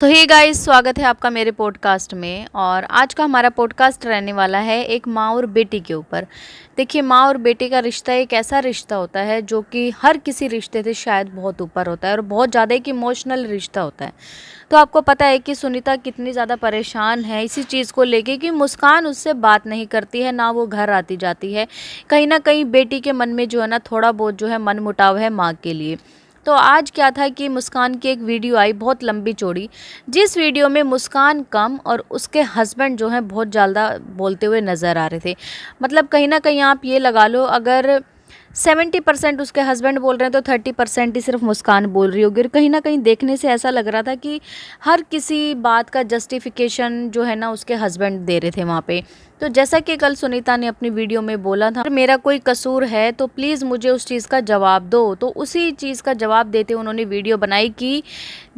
तो hey guys, स्वागत है आपका मेरे पॉडकास्ट में। और आज का हमारा पॉडकास्ट रहने वाला है एक माँ और बेटी के ऊपर। देखिए, माँ और बेटी का रिश्ता एक ऐसा रिश्ता होता है जो कि हर किसी रिश्ते से शायद बहुत ऊपर होता है और बहुत ज़्यादा एक इमोशनल रिश्ता होता है। तो आपको पता है कि सुनीता कितनी ज़्यादा परेशान है इसी चीज़ को लेके कि मुस्कान उससे बात नहीं करती है, ना वो घर आती जाती है। कहीं ना कहीं बेटी के मन में जो है ना थोड़ा बहुत जो है मन मुटाव है माँ के लिए। तो आज क्या था कि मुस्कान की एक वीडियो आई बहुत लंबी चौड़ी, जिस वीडियो में मुस्कान कम और उसके हस्बैंड जो हैं बहुत ज़्यादा बोलते हुए नज़र आ रहे थे। मतलब कहीं ना कहीं आप ये लगा लो, अगर 70% उसके हस्बैंड बोल रहे हैं तो 30% ही सिर्फ मुस्कान बोल रही होगी। और कहीं ना कहीं देखने से ऐसा लग रहा था कि हर किसी बात का जस्टिफिकेशन जो है ना उसके हस्बैंड दे रहे थे वहाँ पे। तो जैसा कि कल सुनीता ने अपनी वीडियो में बोला था, मेरा कोई कसूर है तो प्लीज़ मुझे उस चीज़ का जवाब दो। तो उसी चीज़ का जवाब देते उन्होंने वीडियो बनाई कि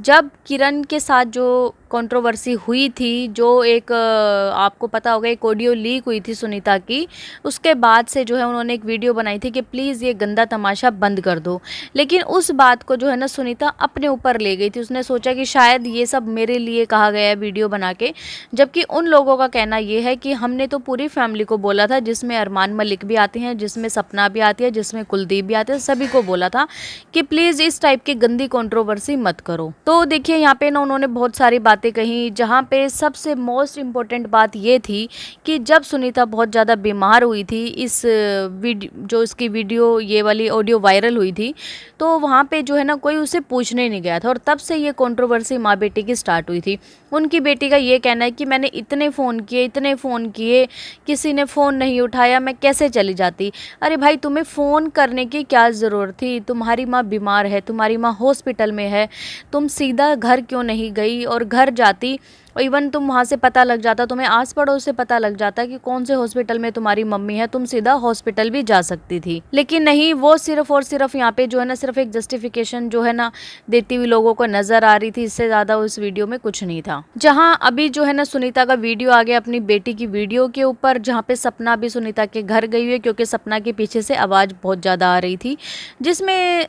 जब किरण के साथ जो कंट्रोवर्सी हुई थी, जो एक आपको पता होगा एक ऑडियो लीक हुई थी सुनीता की, उसके बाद से जो है उन्होंने एक वीडियो बनाई थी कि प्लीज़ ये गंदा तमाशा बंद कर दो। लेकिन उस बात को जो है ना सुनीता अपने ऊपर ले गई थी। उसने सोचा कि शायद ये सब मेरे लिए कहा गया है वीडियो बना के, जबकि उन लोगों का कहना ये है कि हमने तो पूरी फैमिली को बोला था, जिसमें अरमान मलिक भी आते हैं, जिसमें सपना भी आती है, जिसमें कुलदीप भी आते हैं, सभी को बोला था कि प्लीज़ इस टाइप की गंदी कंट्रोवर्सी मत करो। तो देखिए यहाँ पे ना उन्होंने बहुत सारी बातें कही, जहाँ पे सबसे मोस्ट इम्पोर्टेंट बात ये थी कि जब सुनीता बहुत ज़्यादा बीमार हुई थी, इस वीडियो जो इसकी वीडियो ये वाली ऑडियो वायरल हुई थी, तो वहाँ पे जो है ना कोई उसे पूछने नहीं गया था। और तब से ये कंट्रोवर्सी माँ बेटी की स्टार्ट हुई थी। उनकी बेटी का ये कहना है कि मैंने इतने फ़ोन किए, किसी ने फ़ोन नहीं उठाया, मैं कैसे चली जाती। अरे भाई, तुम्हें फ़ोन करने की क्या ज़रूरत थी? तुम्हारी माँ बीमार है, तुम्हारी माँ हॉस्पिटल में है, तुम सीधा घर क्यों नहीं गई? और घर जाती, इवन तुम वहाँ से पता लग जाता, तुम्हें आस पड़ोस से पता लग जाता कि कौन से हॉस्पिटल में तुम्हारी मम्मी है, तुम सीधा हॉस्पिटल भी जा सकती थी। लेकिन नहीं, वो सिर्फ और सिर्फ यहाँ पे जो है ना सिर्फ एक जस्टिफिकेशन जो है ना देती हुई लोगों को नजर आ रही थी। इससे ज़्यादा उस वीडियो में कुछ नहीं था। जहाँ अभी जो है ना सुनीता का वीडियो आ गया अपनी बेटी की वीडियो के ऊपर, जहाँ पे सपना भी सुनीता के घर गई हुई है, क्योंकि सपना के पीछे से आवाज़ बहुत ज़्यादा आ रही थी। जिसमें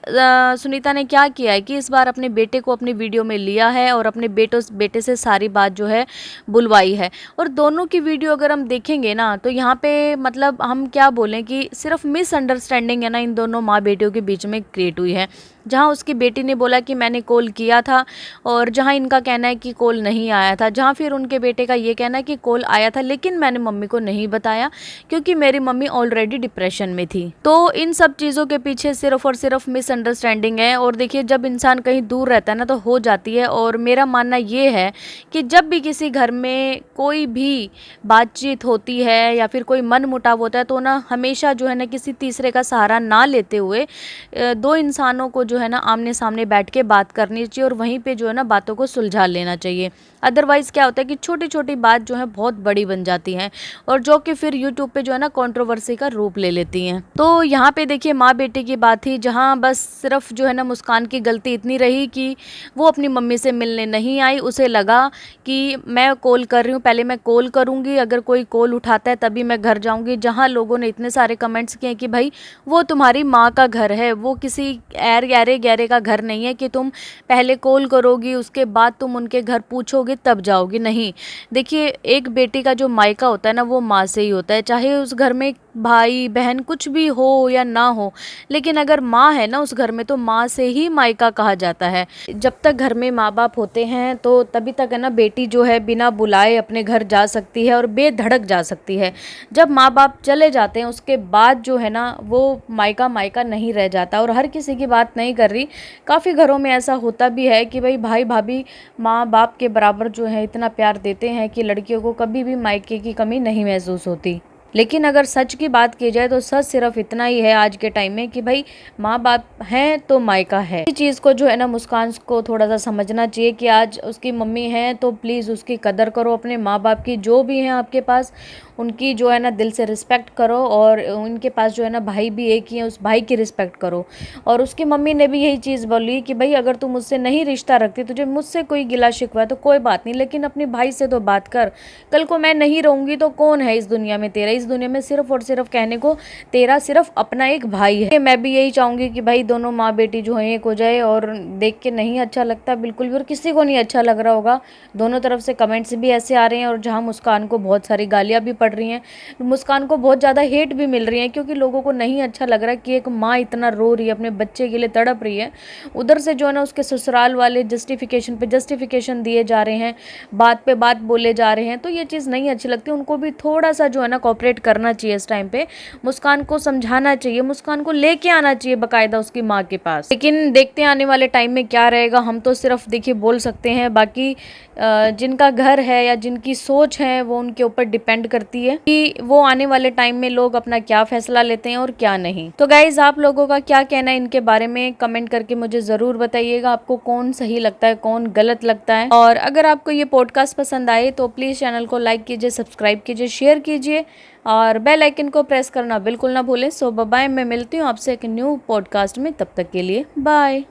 सुनीता ने क्या किया है कि इस बार अपने बेटे को अपनी वीडियो में लिया है और अपने बेटे से सारी बात जो है बुलवाई है। और दोनों की वीडियो अगर हम देखेंगे ना, तो यहाँ पे मतलब हम क्या बोलें कि सिर्फ मिसअंडरस्टैंडिंग है ना इन दोनों माँ बेटियों के बीच में क्रिएट हुई है। जहाँ उसकी बेटी ने बोला कि मैंने कॉल किया था, और जहाँ इनका कहना है कि कॉल नहीं आया था। जहाँ फिर उनके बेटे का ये कहना है कि कॉल आया था, लेकिन मैंने मम्मी को नहीं बताया क्योंकि मेरी मम्मी ऑलरेडी डिप्रेशन में थी। तो इन सब चीज़ों के पीछे सिर्फ और सिर्फ मिसअंडरस्टैंडिंग है। और देखिए, जब इंसान कहीं दूर रहता है ना तो हो जाती है। और मेरा मानना ये है कि जब भी किसी घर में कोई भी बातचीत होती है या फिर कोई मन मुटाव होता है, तो ना हमेशा जो है ना किसी तीसरे का सहारा ना लेते हुए दो इंसानों को जो है ना आमने सामने बैठ के बात करनी चाहिए और वहीं पे जो है ना बातों को सुलझा लेना चाहिए। अदरवाइज़ क्या होता है कि छोटी छोटी बात जो है बहुत बड़ी बन जाती हैं, और जो कि फिर यूट्यूब पे जो है ना कंट्रोवर्सी का रूप ले लेती हैं। तो यहाँ पे देखिए माँ बेटे की बात थी, जहाँ बस सिर्फ जो है ना मुस्कान की गलती इतनी रही कि वो अपनी मम्मी से मिलने नहीं आई। उसे लगा कि मैं कॉल कर रही हूँ, पहले मैं कॉल करूँगी, अगर कोई कॉल उठाता है तभी मैं घर जाऊँगी। जहाँ लोगों ने इतने सारे कमेंट्स किए कि भाई वो तुम्हारी माँ का घर है, वो किसी गहरे गहरे का घर नहीं है कि तुम पहले कॉल करोगी उसके बाद तुम उनके घर पूछोगे तब जाओगी। नहीं, देखिए, एक बेटी का जो मायका होता है ना वो माँ से ही होता है, चाहे उस घर में भाई बहन कुछ भी हो या ना हो, लेकिन अगर माँ है ना उस घर में तो माँ से ही मायका कहा जाता है। जब तक घर में माँ बाप होते हैं तो तभी तक है ना बेटी जो है बिना बुलाए अपने घर जा सकती है और बेधड़क जा सकती है। जब माँ बाप चले जाते हैं उसके बाद जो है ना वो मायका मायका नहीं रह जाता। और हर किसी की बात नहीं कर रही, काफ़ी घरों में ऐसा होता भी है कि भाई भाभी माँ बाप के बराबर जो है इतना प्यार देते हैं कि लड़कियों को कभी भी मायके की कमी नहीं महसूस होती। लेकिन अगर सच की बात की जाए तो सच सिर्फ इतना ही है आज के टाइम में कि भाई माँ बाप हैं तो मायका है। इस चीज़ को जो है ना मुस्कान को थोड़ा सा समझना चाहिए कि आज उसकी मम्मी है तो प्लीज़ उसकी कदर करो। अपने माँ बाप की जो भी हैं आपके पास उनकी जो है ना दिल से रिस्पेक्ट करो, और उनके पास जो है ना भाई भी एक ही है, उस भाई की रिस्पेक्ट करो। और उसकी मम्मी ने भी यही चीज़ बोली कि भाई अगर तू मुझसे नहीं रिश्ता रखती, तुझे मुझसे कोई गिला शिकवा है तो कोई बात नहीं, लेकिन अपने भाई से तो बात कर। कल को मैं नहीं रहूँगी तो कौन है इस दुनिया में तेरा? इस दुनिया में सिर्फ और सिर्फ कहने को तेरा सिर्फ अपना एक भाई है। मैं भी यही चाहूँगी कि भाई दोनों माँ बेटी जो है एक हो जाए। और देख के नहीं अच्छा लगता बिल्कुल भी, और किसी को नहीं अच्छा लग रहा होगा। दोनों तरफ से कमेंट्स भी ऐसे आ रहे हैं, और जहाँ मुस्कान को बहुत सारी गालियाँ भी पड़ रही हैं, मुस्कान को बहुत ज़्यादा हेट भी मिल रही है, क्योंकि लोगों को नहीं अच्छा लग रहा है कि एक माँ इतना रो रही है, अपने बच्चे के लिए तड़प रही है। उधर से जो है ना उसके ससुराल वाले जस्टिफिकेशन पे जस्टिफिकेशन दिए जा रहे हैं, बात पे बात बोले जा रहे हैं, तो ये चीज़ नहीं अच्छी लगती। उनको भी थोड़ा सा जो है ना कोऑपरेट करना चाहिए इस टाइम पे, मुस्कान को समझाना चाहिए, मुस्कान को लेके आना चाहिए बाकायदा उसकी माँ के पास। लेकिन देखते हैं आने वाले टाइम में क्या रहेगा। हम तो सिर्फ देखिए बोल सकते हैं, बाकी जिनका घर है या जिनकी सोच है वो उनके ऊपर डिपेंड करती है कि वो आने वाले टाइम में लोग अपना क्या फैसला लेते हैं और क्या नहीं। तो गाइज आप लोगों का क्या कहना है इनके बारे में कमेंट करके मुझे ज़रूर बताइएगा, आपको कौन सही लगता है कौन गलत लगता है। और अगर आपको ये पॉडकास्ट पसंद आए तो प्लीज़ चैनल को लाइक कीजिए, सब्सक्राइब कीजिए, शेयर कीजिए, और बेल आइकन को प्रेस करना बिल्कुल ना भूलें। सो बाय, मैं मिलती हूँ आपसे एक न्यू पॉडकास्ट में, तब तक के लिए बाय।